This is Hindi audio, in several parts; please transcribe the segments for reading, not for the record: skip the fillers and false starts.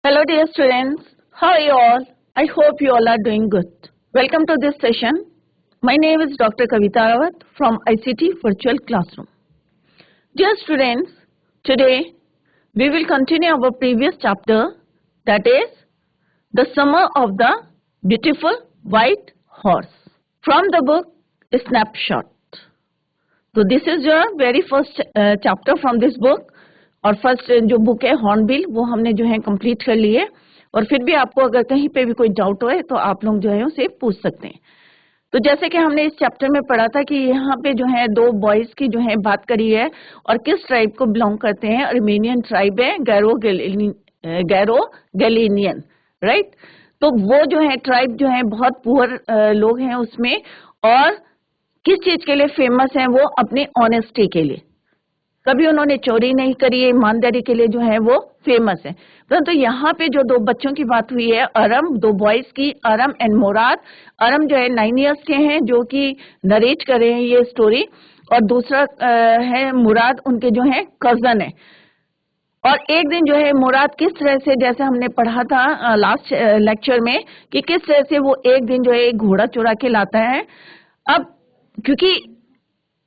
Hello dear students, how are you all? I hope you all are doing good. Welcome to this session. My name is Dr. Kavita Rawat from ICT Virtual Classroom. Dear students, today we will continue our previous chapter, that is The Summer of the Beautiful White Horse, from the book Snapshot. So this is your very first chapter from this book. और फर्स्ट जो बुक है हॉर्नबिल वो हमने जो है कंप्लीट कर ली है। और फिर भी आपको अगर कहीं पे भी कोई डाउट हो तो आप लोग जो है उसे पूछ सकते हैं। तो जैसे कि हमने इस चैप्टर में पढ़ा था कि यहाँ पे जो है दो बॉयज की जो है बात करी है और किस ट्राइब को बिलोंग करते हैं। अर्मेनियन ट्राइब है, गैरो गैलीनियन, राइट। तो वो जो है ट्राइब जो है बहुत पुअर लोग हैं उसमें, और किस चीज के लिए फेमस है वो अपने ऑनेस्टी के लिए। कभी उन्होंने चोरी नहीं करी है, ईमानदारी के लिए जो है वो फेमस है। परंतु तो यहाँ पे जो दो बच्चों की बात हुई है, अरम, दो बॉयज की, अरम एंड मुराद। अरम जो है 9 इयर्स के हैं जो कि नरेट कर रहे हैं ये स्टोरी, और दूसरा है मुराद, उनके जो है कजन है। और एक दिन जो है मुराद किस तरह से, जैसे हमने पढ़ा था लास्ट लेक्चर में, कि किस तरह से वो एक दिन जो है एक घोड़ा चुरा के लाता है। अब क्योंकि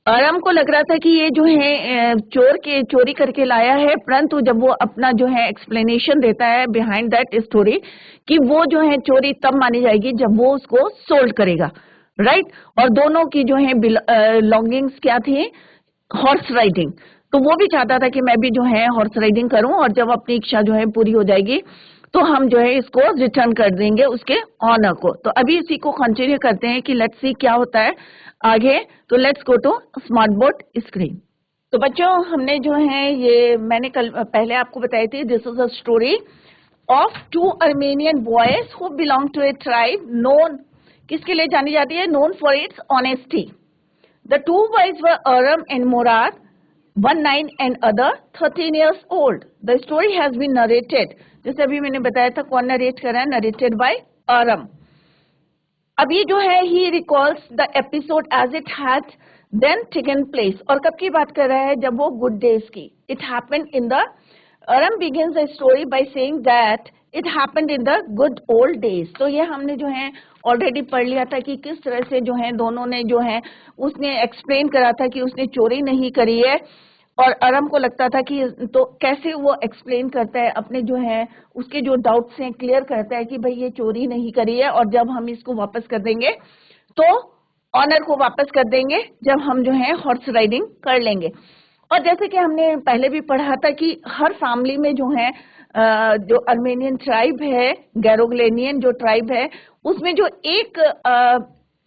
अरम को लग रहा था कि ये जो है चोरी करके लाया है, परंतु जब वो अपना जो है एक्सप्लेनेशन देता है बिहाइंड दैट स्टोरी कि वो जो है चोरी तब मानी जाएगी जब वो उसको सोल्ड करेगा, राइट। और दोनों की जो है लॉन्गिंग्स क्या थी, हॉर्स राइडिंग। तो वो भी चाहता था कि मैं भी जो है हॉर्स राइडिंग करूं, और जब अपनी इच्छा जो है पूरी हो जाएगी तो हम जो है इसको रिटर्न कर देंगे उसके ऑनर को। तो अभी इसी को कंटिन्यू करते हैं कि लेट्स सी क्या होता है आगे। तो let's go to smart board screen. तो बच्चों हमने जो है ये मैंने कल पहले आपको बताई थी, this is a story of two Armenian boys who belong to a tribe known, किसके लिए जानी जाती है, known for its honesty. The two boys were Aram and Murad, one 9 and other 13 years old. The story has been narrated, जैसे अभी मैंने बताया था कौन नरेट कर रहा है, नरेटेड बाय अरम। अब ये जो है he recalls the episode as it had then taken place, और कब की बात कर रहा है, जब वो गुड डेज की। It happened in the, अरम begins the story by saying that it happened in the good old days. तो ये हमने जो है ऑलरेडी पढ़ लिया था कि किस तरह से जो है दोनों ने जो है, उसने एक्सप्लेन करा था कि उसने चोरी नहीं करी है, और अरम को लगता था कि तो कैसे वो एक्सप्लेन करता है अपने जो है उसके जो डाउट्स हैं क्लियर करता है कि भाई ये चोरी नहीं करी है, और जब हम इसको वापस कर देंगे तो ऑनर को वापस कर देंगे जब हम जो है हॉर्स राइडिंग कर लेंगे। और जैसे कि हमने पहले भी पढ़ा था कि हर फैमिली में जो है जो अर्मेनियन ट्राइब है, गैरोग्लेनियन जो ट्राइब है, उसमें जो एक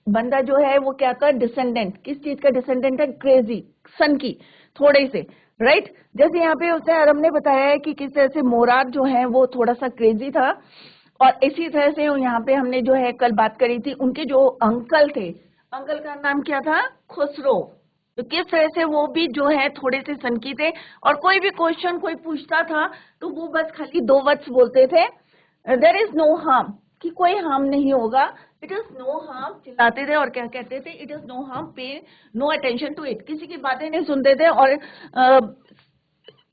बंदा जो है वो क्या था, डिसेंडेंट, किस चीज का डिसेंडेंट है, क्रेजी सन की थोड़े से, राइट। जैसे यहाँ पे उसने अरम ने बताया है कि किस तरह से मोराद जो है वो थोड़ा सा क्रेजी था, और इसी तरह से यहाँ पे हमने जो है कल बात करी थी उनके जो अंकल थे, अंकल का नाम क्या था, खुसरो। तो किस तरह से वो भी जो है थोड़े से सनकी थे, और कोई भी क्वेश्चन कोई पूछता था तो वो बस खाली 2 वर्ड्स बोलते थे, देयर इज नो हार्म, कि कोई हार्म नहीं होगा, इट इज नो हार्म चिल्लाते थे। और क्या कहते थे, it is no harm, pay no attention to it, किसी की बातें नहीं सुनते थे। और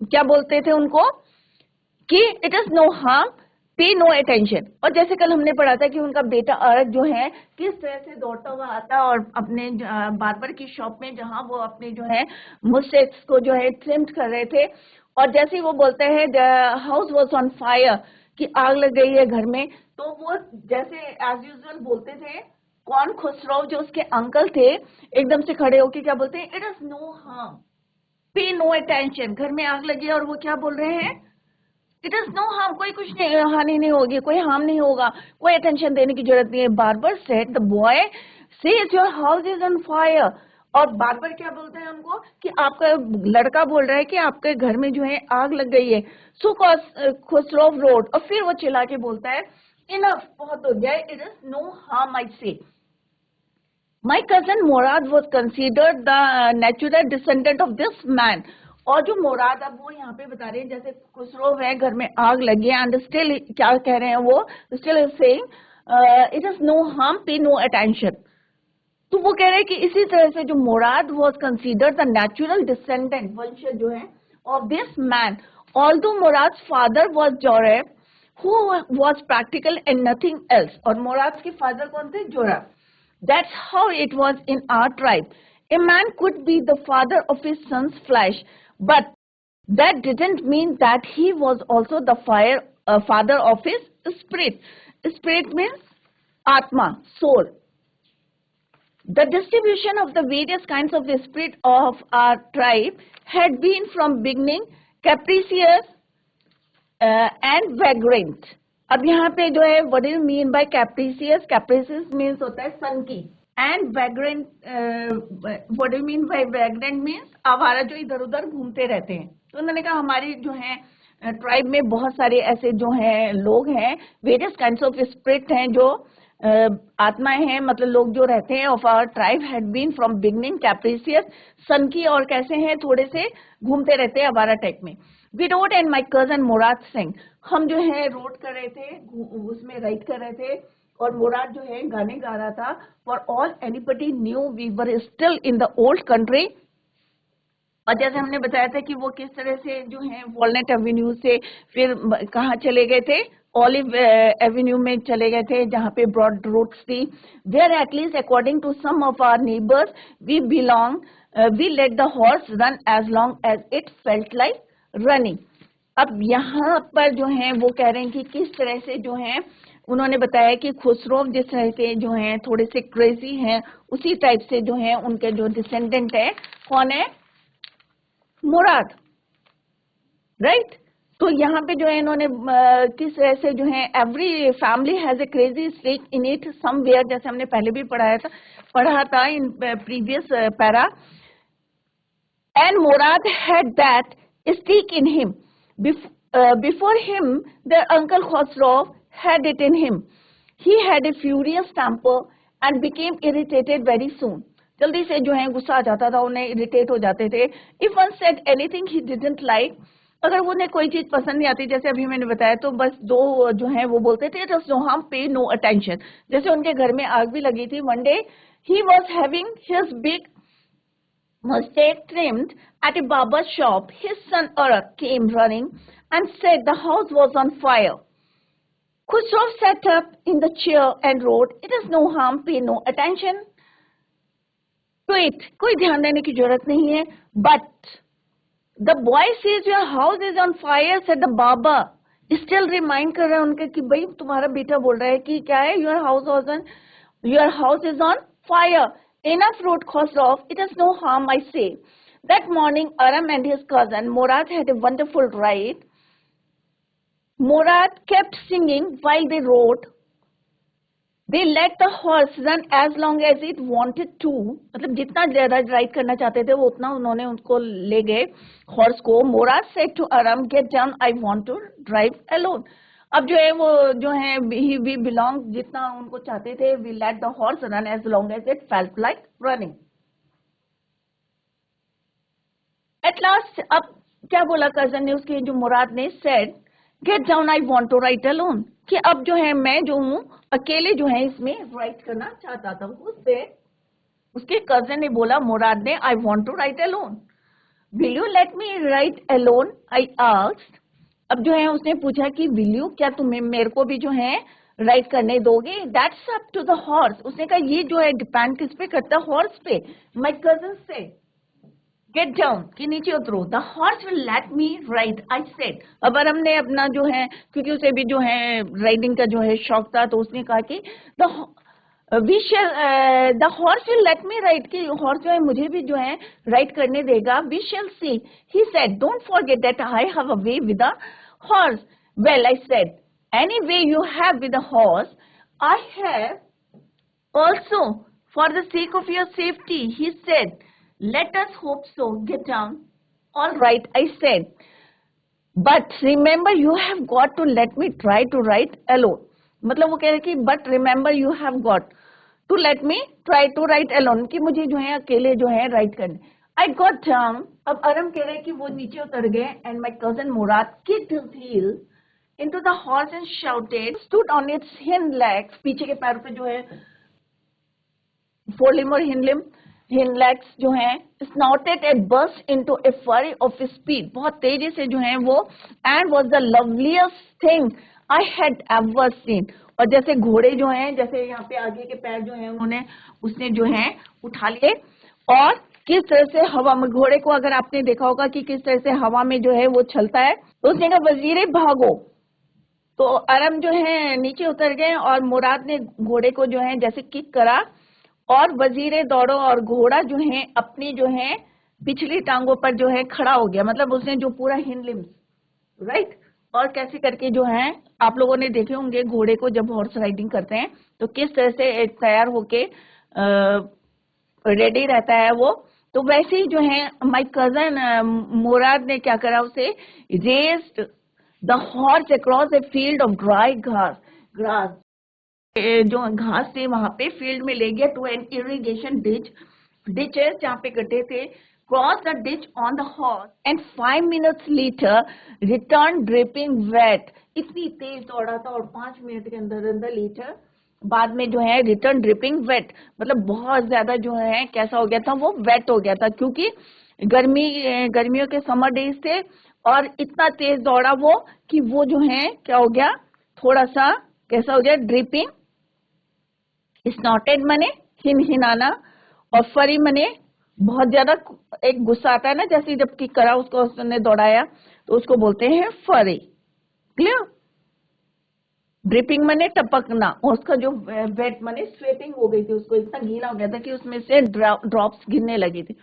क्या बोलते थे उनको कि it is no harm, pay no attention. और जैसे कल हमने पढ़ा था कि उनका बेटा अर्क जो है किस तरह से दौड़ता हुआ आता और अपने बार्बर की शॉप में, जहां वो अपने जो है मुस्टैच को जो है ट्रिम्ड कर रहे थे, और जैसे ही वो बोलते हैं the house was on fire, कि आग लग गई है घर में, तो वो जैसे एज यूजुअल बोलते थे, कौन, खुसरो जो उसके अंकल थे, एकदम से खड़े होके क्या बोलते हैं, it is no harm, pay no attention. घर में आग लगी और वो क्या बोल रहे हैं, इट इज नो हार्म, कोई कुछ नहीं, हानि नहीं होगी, कोई हार्म नहीं होगा, कोई अटेंशन देने की जरूरत नहीं है। Barber said the boy says your house is on fire, और बार्बर क्या बोलते हैं उनको कि आपका लड़का बोल रहा है कि आपके घर में जो है आग लग गई है। सो खुसरो रोड, और फिर वो चिल्ला के बोलता है, इनफ, बहुत हो गया, it is no harm I say. My cousin Mourad was considered the natural descendant of this man. और जो मोराद, अब वो यहाँ पे बता रहे हैं जैसे खुसरो है, घर में आग लगी है, एंड स्टिल क्या कह रहे हैं वो, still is saying it is no harm, pay no attention. तो वो कह रहे हैं कि इसी तरह से जो Mourad was considered the natural descendant, वंशज जो है, of this man, although Mourad's father was Zorab who was practical and nothing else. और मोराद के फादर कौन थे? जोराब. That's how it was in our tribe. A man could be the father of his son's flesh, but that didn't mean that he was also the father of his spirit. Spirit means atma, soul. The distribution of the various kinds of the spirit of our tribe had been from beginning capricious and vagrant. अब यहाँ पे जो है what do you mean by capricious? Capricious means होता है सन की, and vagrant what do you mean by vagrant means आवारा जो इधर उधर घूमते रहते हैं. तो उन्होंने कहा हमारी जो है ट्राइब में बहुत सारे ऐसे जो हैं लोग हैं, वेरियस काइंड्स ऑफ स्पिरिट हैं, जो आत्माएं हैं, मतलब लोग जो रहते हैं of our tribe had been from beginning capricious, सन की, और कैसे हैं, थोड़े से घूमते रहते हैं आवारा टाइप में. We rode and my cousin Mourad Singh, हम जो है रोड कर रहे थे, उसमें राइड कर रहे थे, और मुराद जो है गाने गा रहा था. For all anybody knew we were still in the old country. और जैसे हमने बताया था कि वो किस तरह से जो है वॉलनट एवेन्यू से फिर कहाँ चले गए थे, ऑलिव एवेन्यू में चले गए थे, जहाँ पे ब्रॉड रोड्स थी. Where at least according to some of our neighbours we belong, we let the horse run as long as it felt like running. अब यहाँ पर जो है वो कह रहे हैं कि किस तरह से जो है उन्होंने बताया कि खुसरो जिस तरह के जो हैं थोड़े से क्रेजी हैं, उसी टाइप से जो है उनके जो डिसेंडेंट है, कौन है? मुराद, राइट. तो यहाँ पे जो है इन्होंने किस तरह से जो है every family has a crazy streak in it somewhere, जैसे हमने पहले भी पढ़ा था in previous para. And Murad had that streak in him. Before him, their uncle Khosrow had it in him. He had a furious temper and became irritated very soon. जल्दी से जो है गुस्सा आ जाता था, उन्हें इरिटेट हो जाते थे. If one said anything he didn't like, अगर उन्हें कोई चीज पसंद नहीं आती, जैसे अभी मैंने बताया, तो बस दो जो है वो बोलते थे just no harm, pay no attention. जैसे उनके घर में आग भी लगी थी. One day he was having his big mustache trimmed at a barber's shop. His son Arak came running and said the house was on fire. Khusro sat up in the chair and wrote, "It is no harm, pay no attention to it." कोई ध्यान देने की जरूरत नहीं है. But the boy says your house is on fire, said the barber. Still remind कर रहे हैं उनके कि भाई तुम्हारा बेटा बोल रहा है कि क्या है, your house is on fire. Enough, wrote Khosrow. It is no harm, I say. That morning, Aram and his cousin Murad had a wonderful ride. Murad kept singing while they rode. They let the horse run as long as it wanted to. मतलब जितना ज्यादा राइड करना चाहते थे वो उतना उन्होंने उनको ले गए हॉर्स को. Murad said to Aram, "Get down, I want to drive alone." अब जो है वो जो है we belong, जितना उनको चाहते थे, we let the horse run as long as it felt like running. At last, अब क्या बोला कजन ने, उसके जो मुराद ने, said, "Get down, I want to ride alone." कि अब जो है मैं जो हूँ अकेले जो है इसमें राइड करना चाहता था. उससे उसके कजन ने बोला, मुराद ने, "I want to ride alone." "Will you let me ride alone?" I asked. अब जो है उसने पूछा कि विल यू, क्या तुम्हें मेरे को भी जो है राइड करने दोगे? That's up to the horse. उसने कहा ये जो है डिपेंड किस पे करता है? हॉर्स पे. माय कजन से गेट डाउन, कि नीचे उतरो. The horse will let me ride, I said. अब हमने अपना जो है, क्योंकि उसे भी जो है राइडिंग का जो है शौक था, तो उसने कहा कि the horse will let me ride, कि हॉर्स जो है मुझे भी जो है राइड करने देगा. We shall see. He said, don't forget that I have a way with a horse. Well, I said, any way you have with a horse I have also, for the sake of your safety. He said, let us hope so. Get down. All right, I said, but remember you have got to let me try to ride alone. मतलब वो कह रहे कि but remember you have got to let me try to ride alone, कि मुझे जो है अकेले जो है राइड करने. I got down. अब अरम कह रहे कि वो नीचे उतर गए. And my cousin Murad kicked his heel into the horse and shouted, stood on its hind legs. पीछे के पैरों पे जो है फोरलिम और हिंड लेग्स जो है, snorted and burst into a flurry of speed. बहुत तेजी से जो है वो, and was the loveliest thing I had ever seen। और जैसे घोड़े जो हैं, जैसे यहाँ पे आगे के पैर जो हैं उन्होंने उसने जो है उठा लिए, और किस तरह से हवा में घोड़े को अगर आपने देखा होगा कि किस तरह से हवा में जो है वो चलता है, तो उसने कहा वजीरे भागो। तो अरम जो है नीचे उतर गए और मुराद ने घोड़े को जो है जैसे किक करा, और वजीरे दौड़ो, और घोड़ा जो है अपनी जो है पिछली टांगों पर जो है खड़ा हो गया, मतलब उसने जो पूरा हिंड लिम्स, राइट। और कैसे करके जो है आप लोगों ने देखे होंगे घोड़े को जब हॉर्स राइडिंग करते हैं तो किस तरह से तैयार होके रेडी रहता है वो। तो वैसे ही जो है माय कजन मुराद ने क्या करा, उसे raised the horse across a field of dry grass, जो घास थे वहां पे फील्ड में ले गया, टू एन इरिगेशन ditches जहाँ पे गड्ढे थे, cross the ditch on the horse and 5 minutes later returned dripping wet। इतनी तेज दौड़ा था और 5 मिनट के अंदर later बाद में जो है रिटर्न ड्रिपिंग वेट, मतलब बहुत ज्यादा जो है कैसा हो गया था, वो वेट हो गया था, क्योंकि गर्मियों के समर डेज थे और इतना तेज दौड़ा वो कि वो जो है क्या हो गया, थोड़ा सा कैसा हो गया, ड्रिपिंग। स्नॉटेड मने हिनहिनाना, और फरी मने बहुत ज्यादा, एक गुस्सा आता है ना, जैसे जब किक करा उसको उसने दौड़ाया तो उसको बोलते हैं फरी। क्लियर। ड्रिपिंग मने टपकना, और उसका जो वेट मने स्वेटिंग हो गई थी, उसको इतना गीला हो गया था कि उसमें से ड्रॉप्स गिरने लगी थी।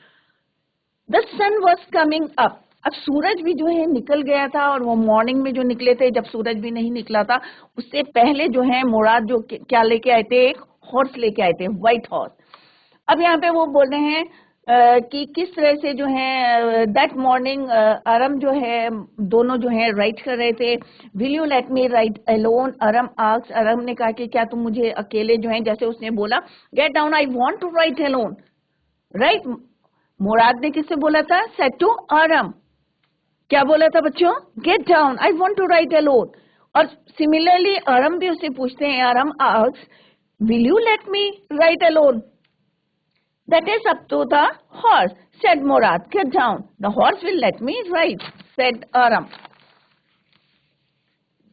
The sun was coming up, अब सूरज भी जो है निकल गया था, और वो मॉर्निंग में जो निकले थे, जब सूरज भी नहीं निकला था उससे पहले जो है मुराद जो क्या लेके आए थे, एक हॉर्स लेके आए थे, व्हाइट हॉर्स। अब यहाँ पे वो बोल रहे हैं कि किस तरह से जो है दैट मॉर्निंग अरम जो है, दोनों जो है राइट कर रहे थे। Will you let me ride alone, Aram asked, Aram ने कहा कि क्या तुम मुझे अकेले जो है, जैसे उसने बोला get down I want to ride alone, right. Mourad ने किससे बोला था, सेड टू अरम, क्या बोला था बच्चों, get down I want to ride alone. और सिमिलरली अरम भी उससे पूछते हैं, Aram asks will you let me ride alone, that is up to the horse, said Murad. Get down, the horse will let me ride, said Aram.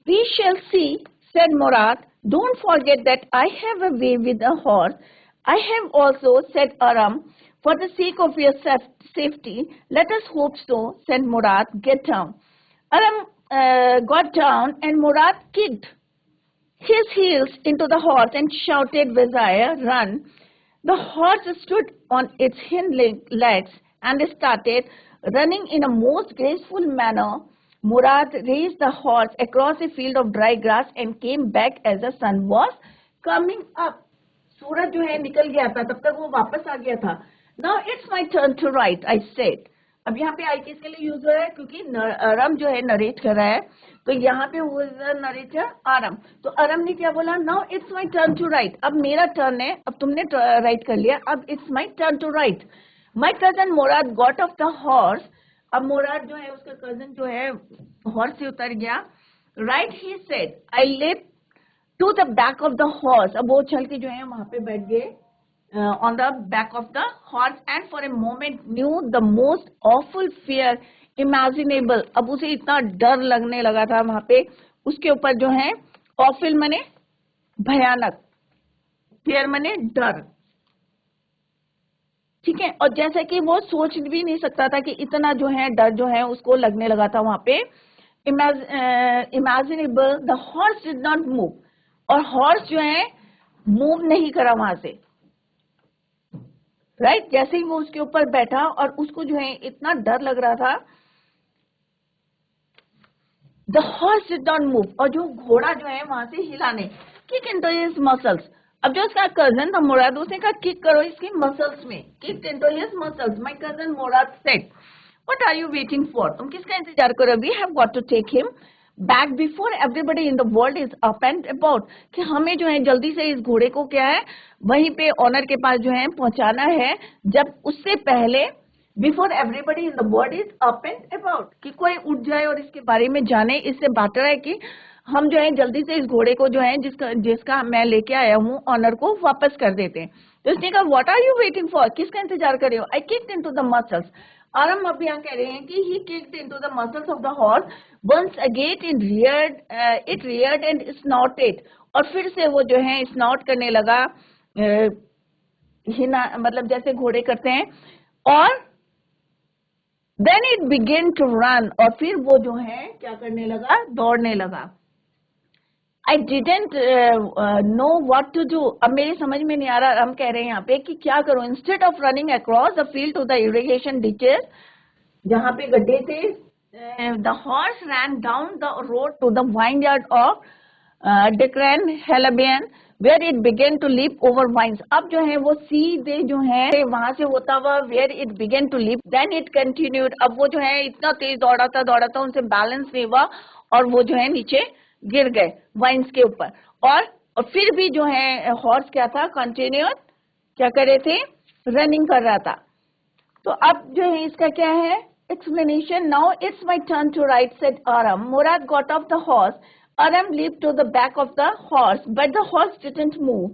We shall see, said Murad. Don't forget that I have a way with a horse. I have also, said Aram, for the sake of your safety. Let us hope so, said Murad. Get down. Aram got down and Murad kicked his heels into the horse and shouted, Vizire, run. The horse stood on its hind legs and started running in a most graceful manner. Murad raced the horse across a field of dry grass and came back as the sun was coming up. सूरज जो है निकल गया था, तब तक वो वापस आ गया था। Now it's my turn to write, I said. अब यहाँ पे आई किसके लिए यूज हो रहा है, क्योंकि अरम जो है नरेट कर रहा है, तो यहाँ पे वो नरेटर अरम। तो अरम ने क्या बोला, now it's my turn to ride, अब मेरा टर्न है, अब तुमने राइट कर लिया, अब it's my turn to ride. My cousin Murad got off the horse, अब मुराद जो है उसका कजन जो है हॉर्स से उतर गया। Right he said, I leap to the back of the horse, अब वो चल के जो है वहां पे बैठ गए on the back of the horse and for a moment knew the most awful fear imaginable। अब उसे इतना डर लगने लगा था वहां पे, उसके ऊपर जो है awful मने भयानक, fear मने डर, ठीक है। और जैसा कि वो सोच भी नहीं सकता था कि इतना जो है डर जो है उसको लगने लगा था वहां पे। imaginable, the horse did not move, और हॉर्स जो है मूव नहीं करा वहां से, राइट। जैसे ही वो उसके ऊपर बैठा और उसको जो है इतना डर लग रहा था, the horse did not move, और जो घोड़ा जो है वहां से हिला नहीं। किक इनटू हिज मसल्स, अब जो उसका कजन था मुराद, उसने कहा किक करो इसके मसल्स में, kick into his muscles. My cousin Murad said, what are you waiting for, तुम किसका इंतजार करो, we have got to take him back before everybody in the world is up and about, कि हमें जो है जल्दी से इस घोड़े को क्या है वहीं पे ऑनर के पास जो है पहुंचाना है, जब उससे पहले before everybody in the world is up and about, कि कोई उठ जाए और इसके बारे में जाने, इससे बेटर है कि हम जो है जल्दी से इस घोड़े को जो है जिसका मैं लेके आया हूँ ऑनर को वापस कर देते हैं। तो उसने कहा what are you waiting for, किसका इंतजार कर रहे हो, I kicked into the muscles, Aram अब यहाँ कह रहे हैं कि he kicked into the muscles of the horse once again it reared and snorted, और फिर से वो जो है स्नॉट करने लगा, हिना मतलब जैसे घोड़े करते हैं, और then it began to run, और फिर वो जो है क्या करने लगा, दौड़ने लगा. I didn't know what to do. अब मेरी समझ में नहीं आ रहा, हम कह रहे हैं यहाँ पे कि क्या करूं. Instead of running across the field to the irrigation ditches, जहाँ पे गड्ढे थे, the horse ran down the road to the vineyard of Declan Halabian, where it began to leap over vines. अब जो है वो सीधे जो है वहां से होता हुआ where it began to leap, then it continued. अब वो जो है इतना तेज दौड़ा था उनसे बैलेंस नहीं हुआ और वो जो है नीचे गिर गए वाइन्स के ऊपर. और फिर भी जो है हॉर्स क्या था, कंटिन्यूड क्या कर रहे थे, रनिंग कर रहा था. तो अब जो है इसका क्या है explanation. Now it's my turn to ride, said Aram. Murad got off the horse. Aram leaped to the back of the horse, but the horse didn't move.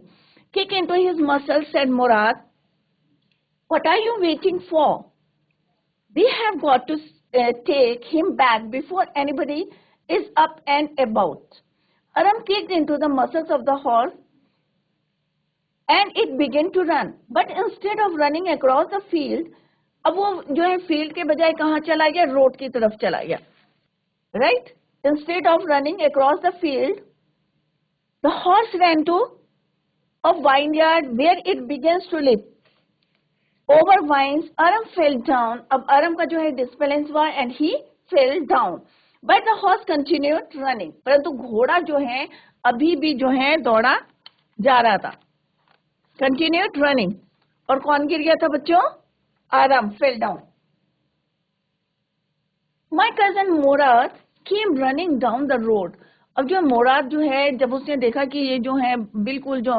Kick into his muscles, said Murad. What are you waiting for? We have got to take him back before anybody is up and about. Aram kicked into the muscles of the horse and it began to run. But instead of running across the field, अब वो जो है फील्ड के बजाय कहाँ चला गया, रोड की तरफ चला गया. Right, instead of running across the field, the horse ran to a vineyard where it begins to leap over vines. Aram fell down. अब अरम का जो है डिस्बैलेंस हुआ and he fell down. But the horse continued running. परंतु घोड़ा जो है अभी भी जो है दौड़ा जा रहा था. Continued running. और कौन गिर गया था बच्चों, Aram fell down. My cousin Murad came running down the road. अब जो मोराद जो है जब उसने देखा कि ये जो है बिल्कुल जो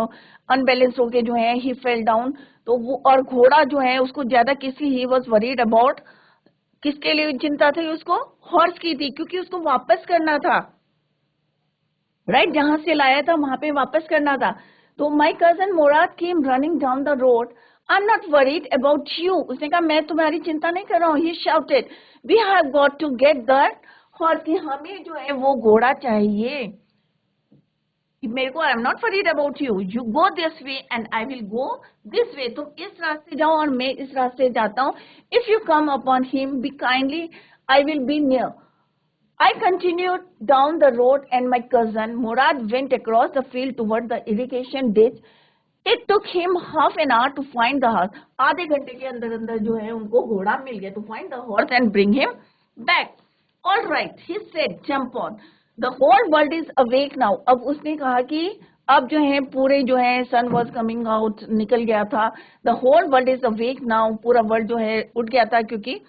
अनबैलेंस होके जो है he fell down, तो वो और घोड़ा जो है उसको ज्यादा he was worried about, किसके लिए चिंता थी उसको, हॉर्स की थी, क्योंकि उसको वापस करना था. राइट, जहां से लाया था वहां पे वापस करना था. तो my cousin Murad came running down the road. I'm not worried about you. उसने कहा मैं तुम्हारी चिंता नहीं कर रहा हूँ. He shouted, we have got to get that horse, कि हमें जो है वो घोड़ा चाहिए. मेरे को I'm not worried about you. You go this way and I will go this way. तुम इस रास्ते जाओ और मैं इस रास्ते जाता हूँ. If you come upon him, be kindly, I will be near. I continued down the road and my cousin Murad went across the field toward the irrigation ditch. It took him half an hour to find the horse. आधे घंटे के अंदर अंदर जो है उनको घोड़ा मिल गया. To find the horse and bring him back. All right, he said, jump on. The whole world is awake now. अब उसने कहा कि अब जो है पूरे जो है sun was coming out, निकल गया था. The whole world is awake now. पूरा वर्ल्ड जो है उठ गया था क्योंकि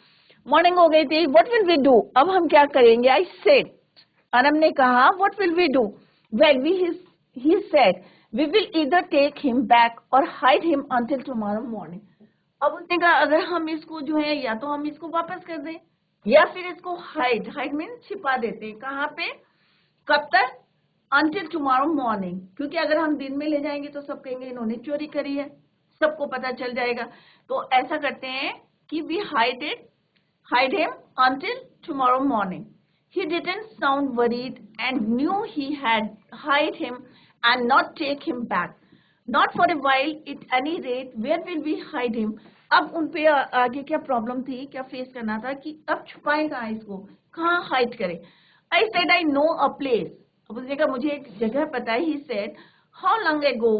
मॉर्निंग हो गई थी. What will we do? अब हम क्या करेंगे? I said. अरम ने कहा what will we do? Well, he said, we will either take him back or hide him until tomorrow morning. अब उसने कहा अगर हम इसको जो है या तो हम इसको वापस कर दें या फिर इसको हाइड मीन्स छिपा देते हैं. कहाँ पे, कब तक, until tomorrow morning. क्योंकि अगर हम दिन में ले जाएंगे तो सब कहेंगे इन्होंने चोरी करी है, सबको पता चल जाएगा. तो ऐसा करते हैं कि we hide him until tomorrow morning. He didn't sound worried and knew he had hide him and not take him back. Not for a while, at any rate. Where will we hide him? अब उन पे आगे क्या प्रॉब्लम थी, क्या फेस करना था कि अब छुपाए कहाँ इसको, कहाँ हाइड करें. I said I know a place. अब उसने कहा मुझे एक जगह पता है. He said, how long ago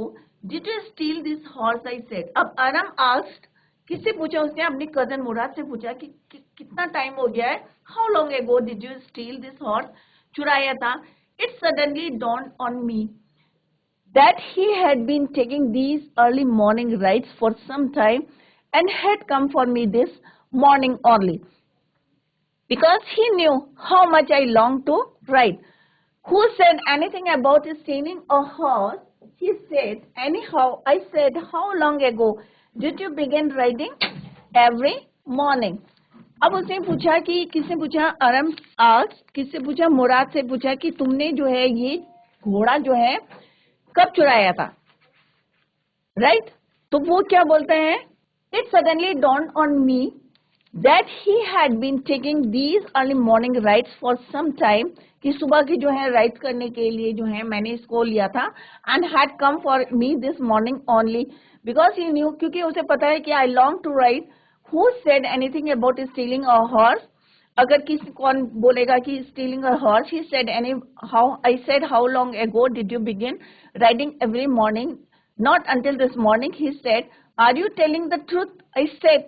did you steal this horse? I said. अब Aram asked, किससे पूछा उसने, अपने कजन मुराद से पूछा कि कितना टाइम हो गया है. How long ago did you steal this horse? चुराया था. It suddenly dawned on me that he had been taking these early morning rides for some time and had come for me this morning only because he knew how much I longed to ride. Who said anything about stealing a horse? He said, anyhow. I said, how long ago did you begin riding? Every morning. अब उसने पूछा कि किसने पूछा, अरम आस्क्ड, किससे पूछा, मुराद से पूछा कि तुमने जो है ये घोड़ा जो है कब चुराया था. राइट, तो वो क्या बोलते हैं, it suddenly dawned on me that he had been taking these early morning rides for some time, कि सुबह की जो है राइड करने के लिए जो है मैंने इसको लिया था, and had come for me this morning only because he knew, क्योंकि उसे पता है कि I long to ride. Who said anything about stealing a horse? अगर किसी कौन बोलेगा कि stealing a horse? He said I said how long ago did you begin riding every morning? Not until this morning. He said, are you telling the truth? I said,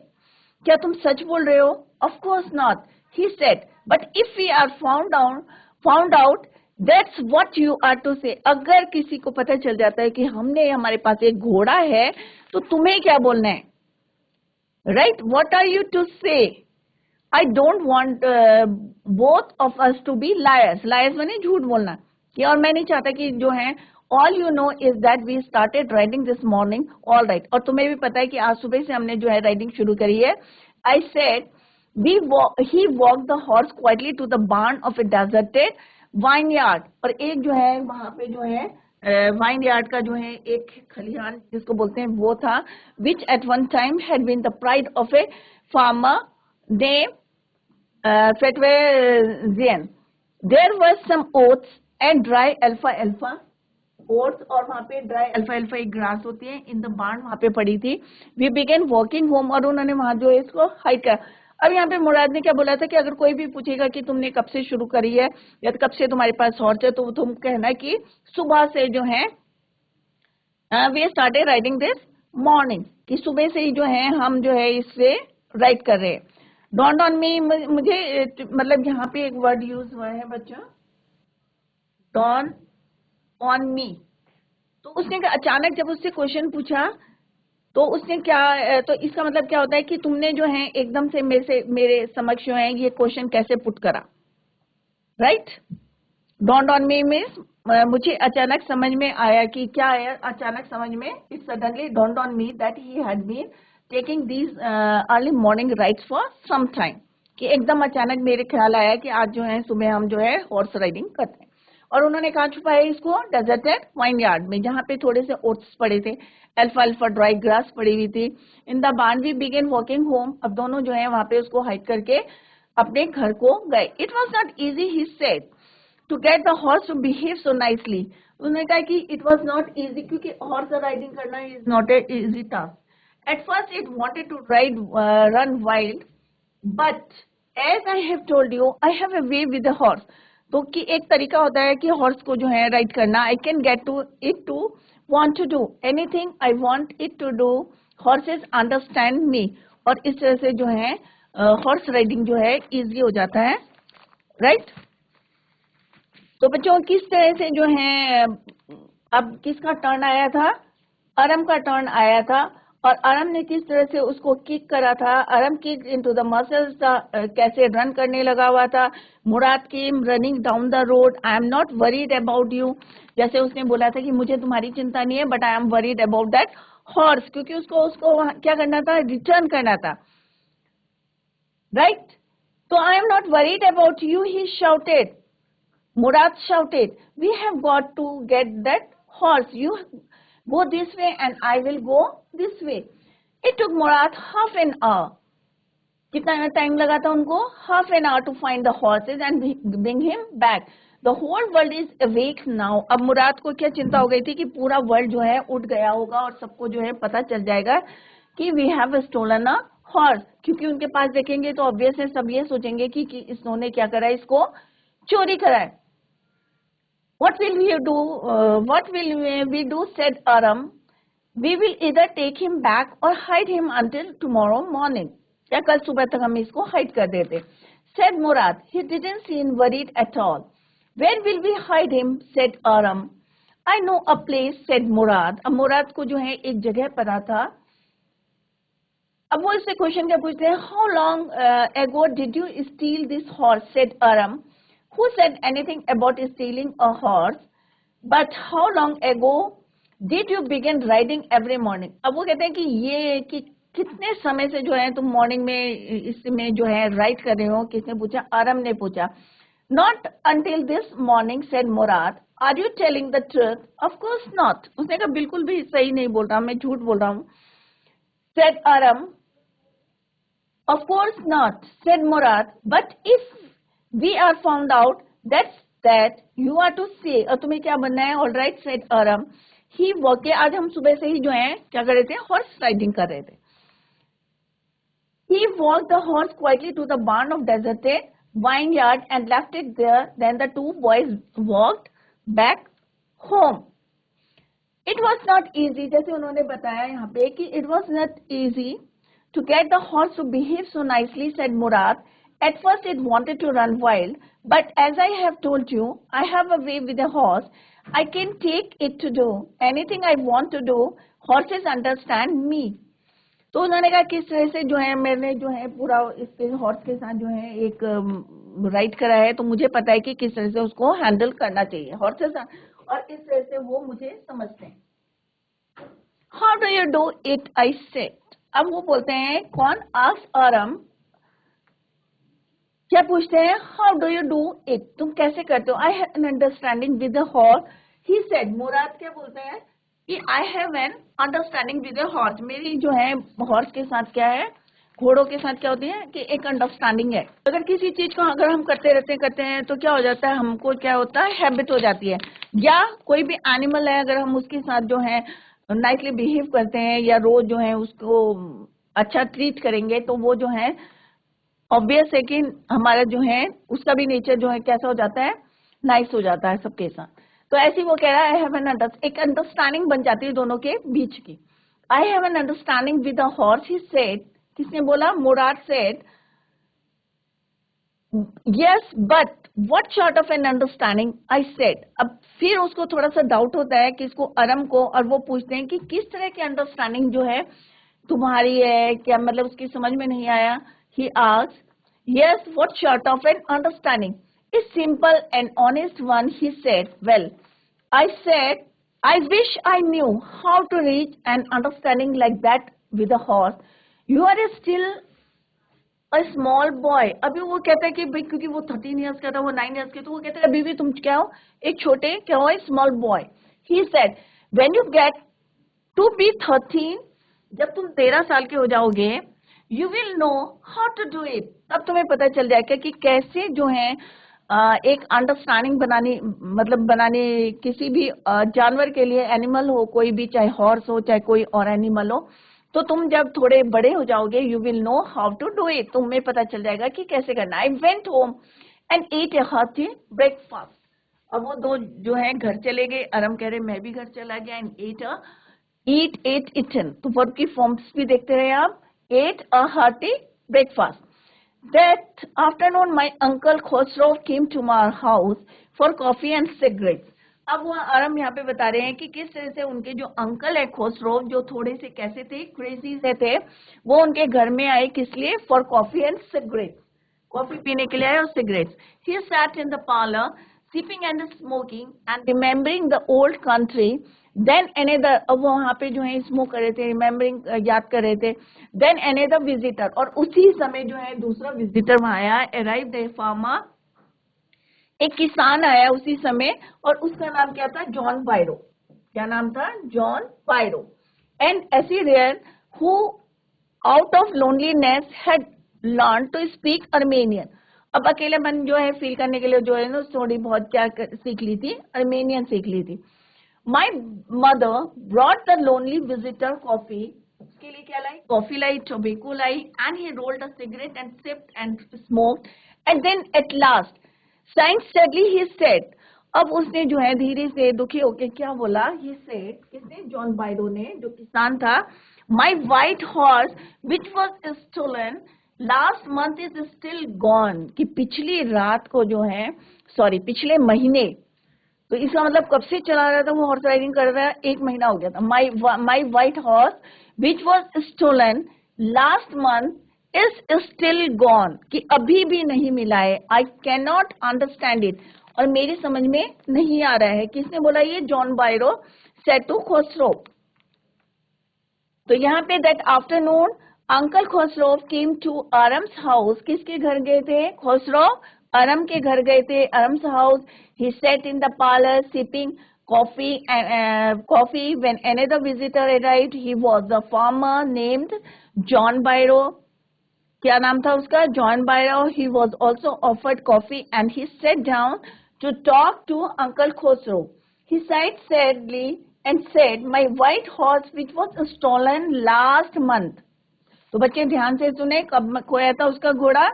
क्या तुम सच बोल रहे हो? Of course not. He said, but if we are found out, that's what you are to say. अगर किसी को पता चल जाता है कि हमारे पास एक घोड़ा है, तो तुम्हें क्या बोलना है? Right? What are you to say? I don't want both of us to be liars. Liars माने झूठ बोलना. कि और मैं नहीं चाहता कि जो है all you know is that we started riding this morning. All right. और तुम्हें भी पता है कि आज सुबह से हमने जो है राइडिंग शुरू करी है. I said he walked the horse quietly to the barn of a deserted vineyard. और एक जो है वहां पे जो है वाइन यार्ड का जो है एक खलिहान जिसको बोलते हैं वो था, which at one time had been the pride of a farmer named Fetwezian. There were some oats and dry alfalfa. Oats और वहाँ पे ड्राई अल्फा एक ग्रास होती है इन द बार्न, वहाँ पे पड़ी थी. वी बिगेन वॉकिंग होम, और उन्होंने वहाँ जो है इसको हाइट करा. अब यहाँ पे मुराद ने क्या बोला था कि अगर कोई भी पूछेगा कि तुमने कब से शुरू करी है या कब से तुम्हारे पास हॉर्स है, तो तुम कहना कि सुबह से जो है we started riding this morning, कि सुबह से ही जो है हम जो है इससे राइड कर रहे हैं. डॉन्ट ऑन मी, मुझे मतलब यहाँ पे एक वर्ड यूज हुआ है बच्चों, डॉन ऑन मी. तो उसने अचानक जब उससे क्वेश्चन पूछा तो उसने क्या, तो इसका मतलब क्या होता है कि तुमने जो है एकदम से मेरे समक्ष जो है ये क्वेश्चन कैसे पुट करा. Right? Don't on me means मुझे अचानक समझ में आया, कि क्या आया अचानक समझ में? It suddenly dawned on me that he had been taking these early morning rides for some time, कि एकदम अचानक मेरे ख्याल आया कि आज जो है सुबह हम जो है हॉर्स राइडिंग करते हैं. और उन्होंने कहा छुपाया इसको? डेजर्टेड वाइन यार्ड में, जहाँ पे थोड़े से ओट्स पड़े थे, अल्फा ड्राई ग्रास पड़ी हुई थी. In the barn we began walking home. अब दोनों जो है वहां पे उसको हाइक करके अपने घर को गए. It was not easy, he said, to get the horse to behave so nicely. उन्होंने कहा कि इट वॉज नॉट ईजी, क्योंकि हॉर्स राइडिंग करना is not a easy task. At first it wanted to ride run wild, but as I have told you I have a way with the horse. तो कि एक तरीका होता है कि हॉर्स को जो है राइड करना. I can get to it to want to do anything I want it to do. Horses understand me. और इस तरह से जो है हॉर्स राइडिंग जो है इजी हो जाता है. राइट? तो बच्चों किस तरह से जो है अब किसका टर्न आया था? अरम का टर्न आया था. और अरम ने किस तरह से उसको किक करा था? Aram kick into the muscles, कैसे रन करने लगा हुआ था. Mourad came running down the road. I am not worried about you. जैसे उसने बोला था कि मुझे तुम्हारी चिंता नहीं है, but I am worried about that horse, क्योंकि उसको क्या करना था? रिटर्न करना था. राइट? तो आई am not worried about you, he shouted. Murad shouted, we have got to get that horse. You go this way and I will go this way. It took Murad half an hour. कितना टाइम लगा था उनको? Half an hour to find the horses and bring him back. The whole world is awake now. अब मुराद को क्या चिंता हो गई थी कि पूरा वर्ल्ड जो है उठ गया होगा और सबको जो है पता चल जाएगा कि we have stolen a horse. क्योंकि उनके पास देखेंगे तो ऑब्वियस है सब ये सोचेंगे कि इसने क्या करा है, इसको चोरी करा है. What will we do? What will we do? Said Aram. We will either take him back or hide him until tomorrow morning. या कल सुबह तक हम इसको hide कर देते. Said Murad. He didn't seem worried at all. Where will we hide him? Said Aram. I know a place. Said Murad. अब मुराद को जो है एक जगह पता था. अब वो इससे क्वेश्चन क्या पूछते हैं? How long ago did you steal this horse? Said Aram. Who said anything about stealing a horse? But how long ago did you begin riding every morning? अब वो कहते हैं कि ये कि कितने समय से जो है तुम मॉर्निंग में इसमें जो है राइड कर रहे हो? किसने पूछा? आरम ने पूछा. Not until this morning, said Murad. Are you telling the truth? Of course not. उसने कहा बिल्कुल भी सही नहीं बोल रहा, मैं झूठ बोल रहा हूँ. Said Aram. Of course not, said Murad. But if we are found out, that you are to say, और तुम्हें क्या बनना है? All right, said Aram. He walked. आज हम सुबह से ही जो है क्या कर रहे थे? Horse riding कर रहे थे. He walked the horse quietly to the barn of deserted vineyard and left it there. Then the two boys walked back home. It was not easy, जैसे उन्होंने बताया यहाँ पे कि it was not easy to get the horse to behave so nicely, said Murad. At first it wanted to run wild, but as I have told you, I have a way with a horse. I can take it to do anything I want to do. Horses understand me. तो उन्होंने कहा किस तरह से जो है मैंने जो है पूरा इसके हॉर्स के साथ जो है एक राइड करा है, तो मुझे पता है कि किस तरह से उसको हैंडल करना चाहिए हॉर्सेस, और इस तरह से वो मुझे समझते हैं. How do you do it, I said. अब वो बोलते हैं कौन? Asked Aram. क्या पूछते हैं? How do you do it, तुम कैसे करते हो? I have an understanding with the horse, he said. Mourad क्या बोलते हैं कि I have an understanding with the horse. मेरी जो है हॉर्स के साथ क्या है, घोड़ों के साथ क्या होती है कि एक अंडरस्टैंडिंग है. अगर किसी चीज को अगर हम करते हैं तो क्या हो जाता है, हमको क्या होता है, हैबिट हो जाती है. या कोई भी एनिमल है, अगर हम उसके साथ जो है नाइसली बिहेव करते हैं या रोज जो है उसको अच्छा ट्रीट करेंगे, तो वो जो है ऑब्वियस है कि हमारा जो है उसका भी नेचर जो है कैसा हो जाता है, नाइस हो जाता है सबके साथ. तो ऐसे वो कह रहा है आई हैव एन एक अंडरस्टैंडिंग बन जाती है दोनों के बीच की. I have an understanding with the horse, he said. किसने बोला? Mourad said. Yes but what sort of an understanding, I said. अब फिर उसको थोड़ा सा डाउट होता है किसको? अरम को. और वो पूछते हैं कि किस तरह की अंडरस्टैंडिंग जो है तुम्हारी है, क्या मतलब उसकी समझ में नहीं आया. He asked. Yes, what sort of an understanding? A simple and honest one, he said. Well, I said, I wish I knew how to reach an understanding like that with a horse. You are still a small boy. अभी वो कहता है कि भाई क्योंकि वो 13 years का था, वो 9 years के, तो वो कहता है अभी भी तुम क्या हो, एक छोटे क्या हो, small boy. He said, when you get to be 13, जब तुम 13 साल के हो जाओगे, you will know how to do it. अब तुम्हें पता चल जाएगा कि कैसे जो है एक अंडरस्टैंडिंग बनाने किसी भी जानवर के लिए, एनिमल हो कोई भी, चाहे हॉर्स हो चाहे कोई और एनिमल हो, तो तुम जब थोड़े बड़े हो जाओगे you will know how to do it, तुम्हें पता चल जाएगा कि कैसे करना. I went home and eat a hearty breakfast. अब वो दो जो है घर चले गए. अरम कह रहे मैं भी घर चला गया. एंड ईट इटन, तो वर्ब की फॉर्म्स भी देखते रहे आप. ate a hearty breakfast. That afternoon, my uncle Khosrow came to my house for coffee and cigarettes. अब वो आरम यहाँ पे बता रहे हैं कि किस तरह से उनके जो अंकल है खोसरो, जो थोड़े से कैसे थे, क्रेजी से थे, वो उनके घर में आए किस लिए? For coffee and cigarettes, coffee पीने के लिए आए और cigarettes. He sat in the parlour sipping and smoking and remembering the old country. Then another, अब वो वहाँ पे जो है स्मोक कर रहे थे, रिमेम्बरिंग याद कर रहे थे. देन अनदर विजिटर, और उसी समय जो है दूसरा विजिटर वहाँ आया. अराइव्ड ए फार्मर, एक किसान आया उसी समय, और उसका नाम क्या था? John Byro. क्या नाम था? John Byro. And Assyrian who out of loneliness had learn to speak Armenian. अब अकेलेपन जो है फील करने के लिए जो है ना थोड़ी बहुत क्या सीख ली थी? अर्मेनियन सीख ली थी. My mother brought the lonely visitor coffee. उसके लिए क्या लाई? Coffee lie, tobacco lie, and he rolled a cigarette and sipped and smoked. And then at last, sighing sadly, he said. अब उसने जो है धीरे से दुखी होके क्या बोला? He said, किसने? जॉन बायरो ने, जो किसान था. My white horse, which was stolen last month, is still gone. कि पिछली रात को जो है, पिछले महीने, तो इसका मतलब कब से चला रहा था वो हॉर्स राइडिंग कर रहा है? 1 महीना हो गया था. My white horse which was stolen last month is still gone, कि अभी भी नहीं मिला है. I can not understand it, और मेरी समझ में नहीं आ रहा है. किसने बोला ये? John Byro said to Khosrove. तो यहाँ पे that afternoon uncle Khosrove came to Aram's house. किसके घर गए थे? खोसरो अरम के घर गए थे, अरम्स house. He sat in the parlor sipping coffee when another visitor arrived. He was a farmer named John Bairo. क्या नाम था उसका? John Byro. He was also offered coffee and he set down to talk to uncle Khosrove. He sighed sadly and said, "My white horse, which was stolen last month." तो बच्चे ध्यान से सुने, कब खोया था उसका घोड़ा?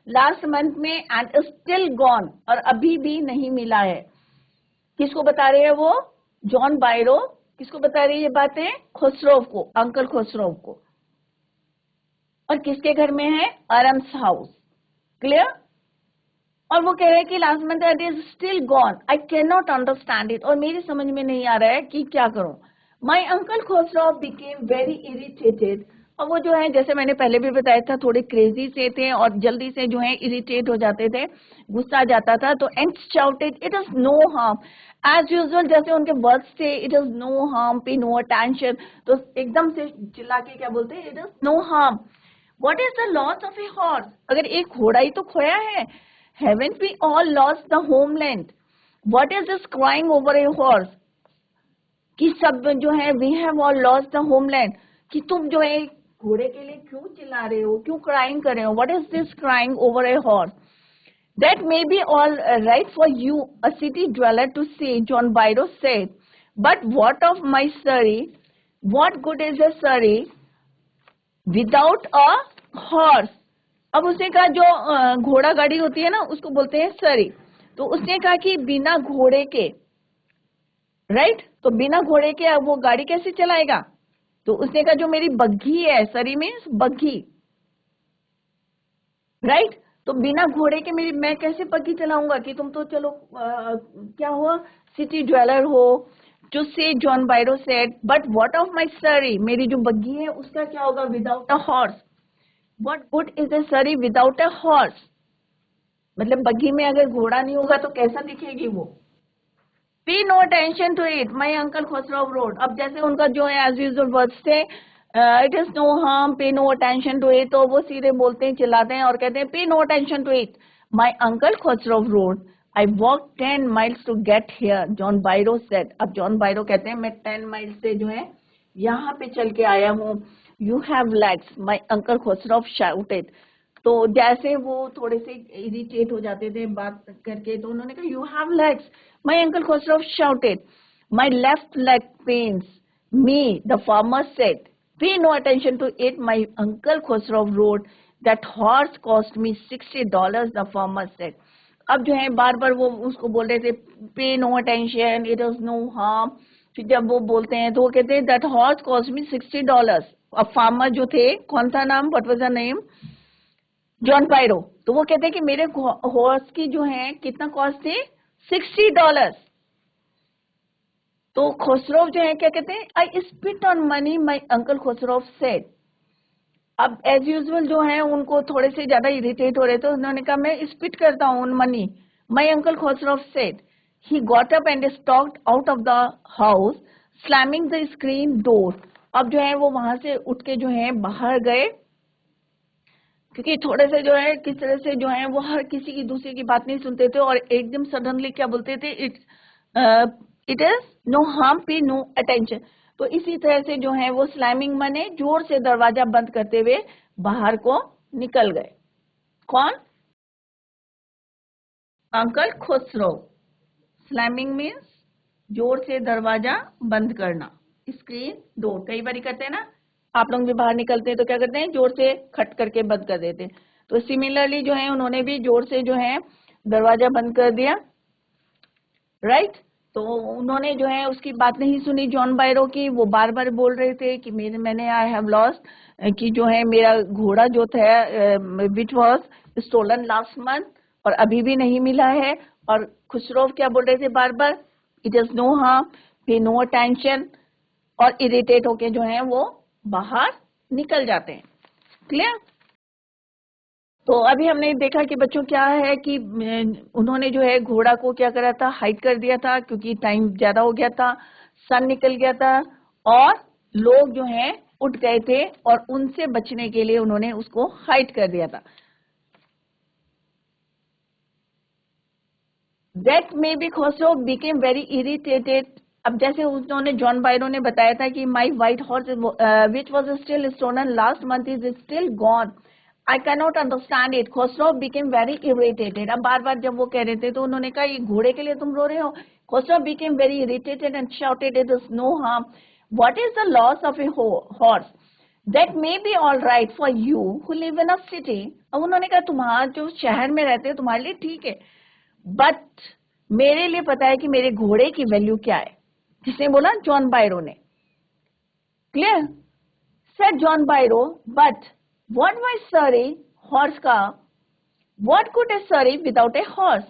लास्ट मंथ में. एंड स्टिल गॉन, और अभी भी नहीं मिला है. किसको बता रहे हैं वो? जॉन बायरो. किसको बता रही है ये बातें? खुसरो को, अंकल खुसरो को. और किसके घर में है? आरम्स हाउस. क्लियर? और वो कह रहे हैं कि last month it is still gone, I can not understand it. और मेरी समझ में नहीं आ रहा है कि क्या करूं. My uncle Khusro became very irritated. और वो जो है, जैसे मैंने पहले भी बताया था, थोड़े क्रेजी से थे और जल्दी से जो है इरिटेट हो जाते थे, गुस्सा आ जाता था. तो and shouted, it is no harm. As usual जैसे उनके वर्ड्स थे, it is no harm, pay no attention. तो एकदम से चिल्ला के क्या बोलते हैं? It is no harm. What is the loss of a horse? अगर एक घोड़ा ही तो खोया है. Haven't we all lost the homeland? What is this crying over a horse? कि सब जो है we have all lost the homeland. कि तुम जो है घोड़े के लिए क्यों चिल्ला रहे हो, क्यों crying कर रहे हो? What is this crying over a horse? That may be all right for you, a city dweller, to say, John Byro said. But what of my Surrey? What good is a Surrey without a horse? अब उसने कहा जो घोड़ा गाड़ी होती है ना, उसको बोलते हैं सरी. तो उसने कहा कि बिना घोड़े के, राइट, तो बिना घोड़े के अब वो गाड़ी कैसे चलाएगा? तो उसने कहा जो मेरी बग्घी है, सरी मीन्स बग्घी, राइट, तो बिना घोड़े के मेरी मैं कैसे बग्घी चलाऊंगा? कि तुम तो चलो क्या हुआ, सिटी ज्वेलर हो. टू से John Byro said, but what of my सरी? मेरी जो बग्घी है उसका क्या होगा without a horse? What good is a surrey without a horse? मतलब बग्घी में अगर घोड़ा नहीं होगा तो कैसा दिखेगी वो? Pay no attention to it, my uncle Khosrow wrote. अब जैसे उनका जो है as usual words थे, it is no harm, pay no attention to it, तो वो सीधे बोलते हैं, चिल्लाते हैं और कहते हैं pay no attention to it. My uncle Khosrow wrote, I walked 10 miles to get here, John Byro said. अब John Byro कहते हैं मैं 10 miles से जो है यहाँ पे चल के आया हूँ. You have legs, my uncle Khosrow shouted. तो जैसे वो थोड़े से इरिटेट हो जाते थे बात करके, तो उन्होंने कहा you have legs. My uncle Khosrow shouted. My left leg pains me, the farmer said. Pay no attention to it, my uncle Khosrow wrote. That horse cost me $60, the farmer said. अब जो है बार बार वो उसको बोल रहे थे pay no attention, it is no harm. फिर जब वो बोलते हैं तो वो कहते हैं दैट हॉर्स कॉस्ट मी $60. अब फार्मर जो थे, कौन सा नाम, what was the name? John Byro. तो वो कहते हैं कि मेरे हॉर्स की जो है कितना कॉस्ट थी? $60. तो खुसरो जो है क्या कहते हैं? आई spit on money, my uncle Khusro said. अब एज यूजुअल जो है उनको थोड़े से ज्यादा इरिटेट हो रहे थे, उन्होंने कहा मैं स्पिट करता हूँ उन money. My uncle Khusro said. He got up and stocked out of the house, slamming the screen door. अब जो है वो वहां से उठ के जो है बाहर गए, क्योंकि थोड़े से जो है किस तरह से जो है वो हर किसी की दूसरे की बात नहीं सुनते थे और एकदम सडनली क्या बोलते थे, it is no harm, pay no attention. तो इसी तरह से जो है वो स्लैमिंग माने जोर से दरवाजा बंद करते हुए बाहर को निकल गए. कौन? अंकल खुसरो. स्लैमिंग मीन्स जोर से दरवाजा बंद करना, स्क्रीन डोर. कई बार करते हैं ना, आप लोग भी बाहर निकलते हैं तो क्या करते हैं, जोर से खट करके बंद कर देते हैं. तो सिमिलरली जो है उन्होंने भी जोर से जो है दरवाजा बंद कर दिया, राइट. तो उन्होंने जो है उसकी बात नहीं सुनी जॉन बायरो की. वो बार बार बोल रहे थे कि मैंने आई हैव लॉस्ट, कि जो है मेरा घोड़ा जो था which was stolen last month, और अभी भी नहीं मिला है. और खुसरो क्या बोल रहे थे बार बार, it is no harm, pay no attention, और इरिटेट होके जो है वो बाहर निकल जाते हैं. क्लियर? तो अभी हमने देखा कि बच्चों क्या है कि उन्होंने जो है घोड़ा को क्या करा था, हाइड कर दिया था, क्योंकि टाइम ज्यादा हो गया था, सन निकल गया था और लोग जो है उठ गए थे, और उनसे बचने के लिए उन्होंने उसको हाइड कर दिया था. That may be Khosrow became very irritated. अब जैसे उन्होंने जॉन बायरो ने बताया था कि my white horse which was still stolen last month is still gone. I cannot understand it. Khosrow became very irritated. अब बार बार जब वो कह रहे थे तो उन्होंने कहा ये घोड़े के लिए तुम रो रहे हो. Khosrow became very irritated and shouted, "It is no harm. What is the loss of a horse? That may be all right for you who live in a city." अब उन्होंने कहा तुम्हारा जो शहर में रहते हो तुम्हारे लिए ठीक है, बट मेरे लिए पता है कि मेरे घोड़े की वैल्यू क्या है. किसने बोला? जॉन बायरो ने. Clear? Said John Byro, but what was Surrey horse car? What could a Surrey without a horse?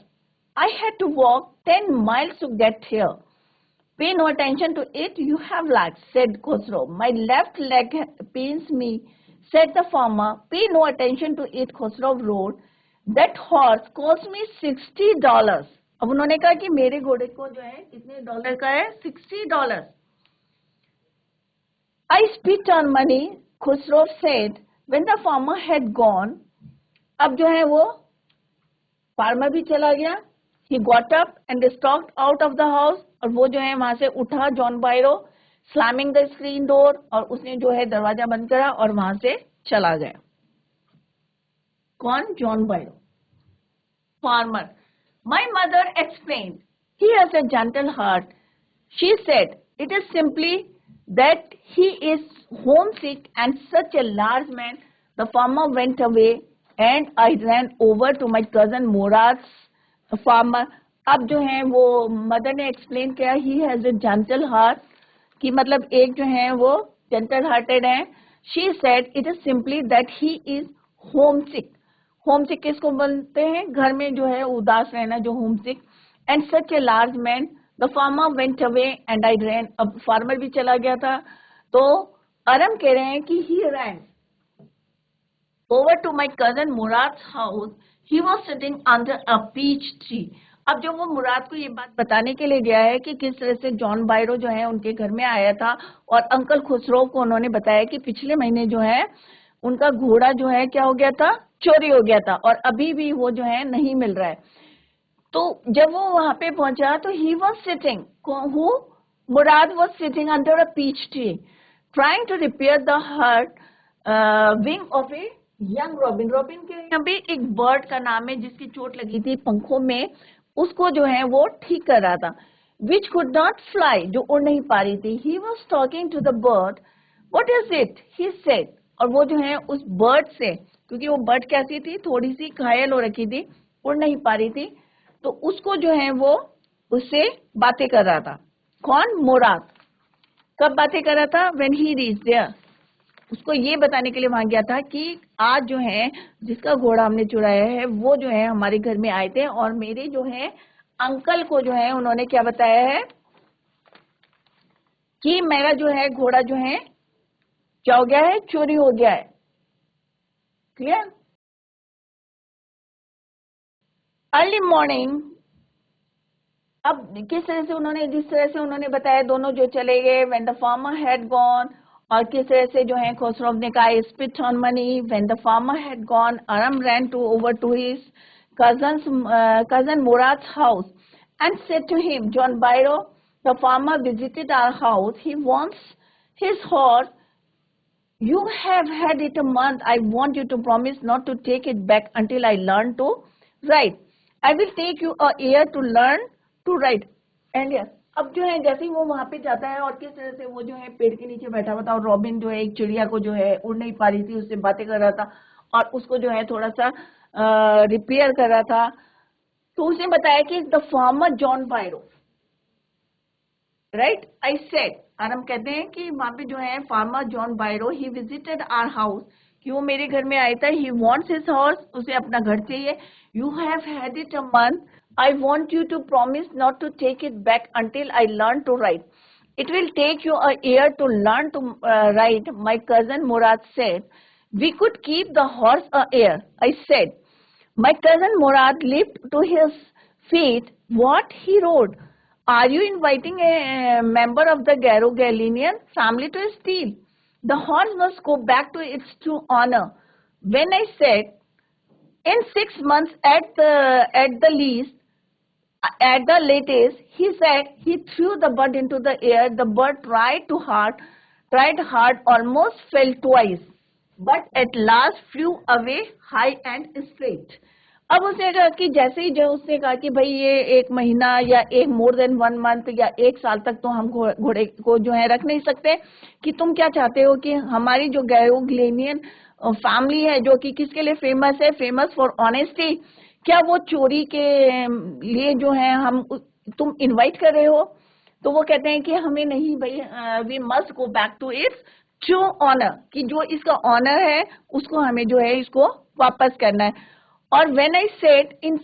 I had to walk 10 miles to get here. Pay no attention to it, you have lags, said Khosrow. My left leg pains me, said the farmer. Pay no attention to it, Khosrow roared. That horse cost me $60. अब उन्होंने कहा कि मेरे घोड़े को जो है कितने डॉलर का है? $60. I spit on money, Khosrow said. When the farmer had gone, अब जो है वो फार्मर भी चला गया. He got up and stalked out of the house. और वो जो है वहां से उठा John बायरो, slamming the screen door, और उसने जो है दरवाजा बंद करा और वहां से चला गया. कौन? John बायरो. Farmer. My mother explained. He has a gentle heart. She said, it is simply that he is homesick and such a large man. The farmer went away and I ran over to my cousin Murad's farmer. अब जो है वो मदर ने एक्सप्लेन किया, he has a gentle heart, कि मतलब एक जो है वो gentle hearted है. She said it is simply that he is homesick. homesick किसको बोलते हैं? घर में जो है उदास रहना, जो homesick. And such a large man. The farmer went away and I ran. अब फार्मर भी चला गया था, तो अरम कह रहे हैं कि he ran over to my cousin Murad's house. He was sitting under a peach tree. अब जब वो मुराद को ये बात बताने के लिए गया है कि किस तरह से जॉन बायरो जो है उनके घर में आया था और अंकल खुसरो को उन्होंने बताया कि पिछले महीने जो है उनका घोड़ा जो है क्या हो गया था? चोरी हो गया था और अभी भी वो जो है नहीं मिल रहा है. तो जब वो वहां पे पहुंचा तो he was sitting, who? Murad was sitting under a peach tree, trying to repair the hurt wing of a young robin. Robin के यहाँ पे एक बर्ड का नाम है जिसकी चोट लगी थी पंखों में, उसको जो है वो ठीक कर रहा था. Which could not fly, जो उड़ नहीं पा रही थी. He was talking to the bird. What is it? He said. और वो जो है उस बर्ड से, क्योंकि वो बर्ड कैसी थी? थोड़ी सी घायल हो रखी थी, उड़ नहीं पा रही थी, तो उसको जो है वो उससे बातें कर रहा था. कौन? मुराद. कब बातें कर रहा था? When he reached there. उसको ये बताने के लिए वहां गया था कि आज जो है जिसका घोड़ा हमने चुराया है वो जो है हमारे घर में आए थे और मेरे जो है अंकल को जो है उन्होंने क्या बताया है कि मेरा जो है घोड़ा जो है क्या हो गया है? चोरी हो गया है. क्लियर? Early morning. अब किस तरह से उन्होंने, जिस तरह से उन्होंने बताया, दोनों जो चले गए. When the farmer had gone, और किस तरह से जो है खोसरोव ने कहा spit on money. When the farmer had gone, Aram ran to over to his cousin Murad's house and said to him, John Byro, the farmer visited our house. He wants his horse. You have had it a month. I want you to promise not to take it back until I learn to ride. I will take you a year to learn to ride. And yes, अब जो है जैसे ही वो वहां पे जाता है और किस तरह से वो जो है पेड़ के नीचे बैठा हुआ था और रॉबिन जो है एक चिड़िया को जो है उड़ नहीं पा रही थी, उससे बातें कर रहा था और उसको जो है थोड़ा सा रिपेयर कर रहा था. तो उसने बताया कि the farmer John Byro, right. I said, आरम कहते हैं कि वहां पे जो है farmer John Byro, he visited our house, कि वो मेरे घर में आया था. ही वांट्स हिज हॉर्स, उसे अपना घर चाहिए. You have had it a month. I want you to promise not to take it back until I learn to ride. It will take you a year to learn to ride. My cousin Murad said, we could keep the horse a year. I said, my cousin Murad leaped to his feet. What? He roared. Are you inviting a member of the Galenian family to steal? The horse must go back to its true honor. When I said, in 6 months at the least, at the latest, he said, he threw the bird into the air. The bird tried hard, almost fell twice. but at last flew away high and straight. अब उसने कहा कि जैसे ही जो उसने कहा कि भाई ये 1 महीना या एक मोर देन 1 मंथ या 1 साल तक तो हम घोड़े को जो है रख नहीं सकते, कि तुम क्या चाहते हो कि हमारी जो गैरोग्लेनियन फैमिली है जो कि किसके लिए फेमस है, फेमस फॉर ऑनेस्टी, क्या वो चोरी के लिए जो है हम तुम इनवाइट कर रहे हो? तो वो कहते हैं कि हमें नहीं भाई, we must go back to its true owner, कि जो इसका ऑनर है उसको हमें जो है इसको वापस करना है. और when I said in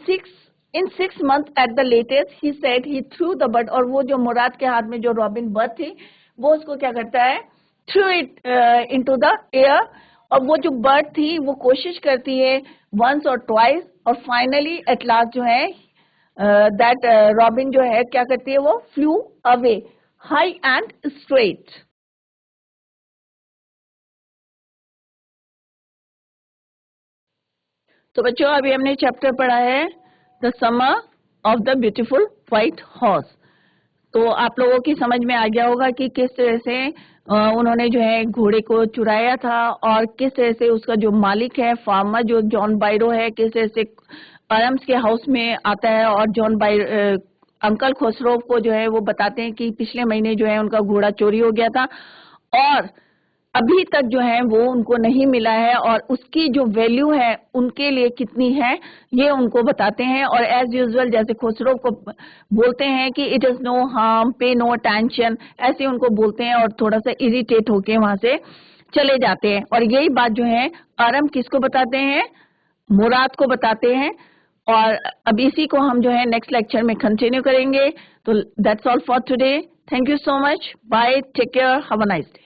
6 months at the latest, he said he through the bird, और वो जो मुराद के हाथ में जो रॉबिन बर्ड थी वो उसको क्या करता है, through it into the air. और वो जो बर्ड थी वो कोशिश करती है वंस और ट्वाइस, और फाइनली एट लास्ट जो है दैट रॉबिन जो है क्या करती है, वो flu away high and straight. तो बच्चों अभी हमने चैप्टर पढ़ा है the summer of the beautiful white horse. तो आप लोगों की समझ में आ गया होगा कि किस तरह से उन्होंने जो है घोड़े को चुराया था, और किस तरह से उसका जो मालिक है, फार्मर जो जॉन बायरो है, किस तरह से आरम्स के हाउस में आता है और जॉन बायरो अंकल खुसरो को जो है वो बताते हैं कि पिछले महीने जो है उनका घोड़ा चोरी हो गया था और अभी तक जो है वो उनको नहीं मिला है, और उसकी जो वैल्यू है उनके लिए कितनी है ये उनको बताते हैं. और एज यूजुअल जैसे खुसरो को बोलते हैं कि it is no harm, pay no attention, ऐसे उनको बोलते हैं और थोड़ा सा इरिटेट होके वहां से चले जाते हैं. और यही बात जो है आरम किसको बताते हैं, मुराद को बताते हैं. और अब इसी को हम जो है नेक्स्ट लेक्चर में कंटिन्यू करेंगे. तो that's all for today. Thank you so much. Bye. Take care. Have a nice day.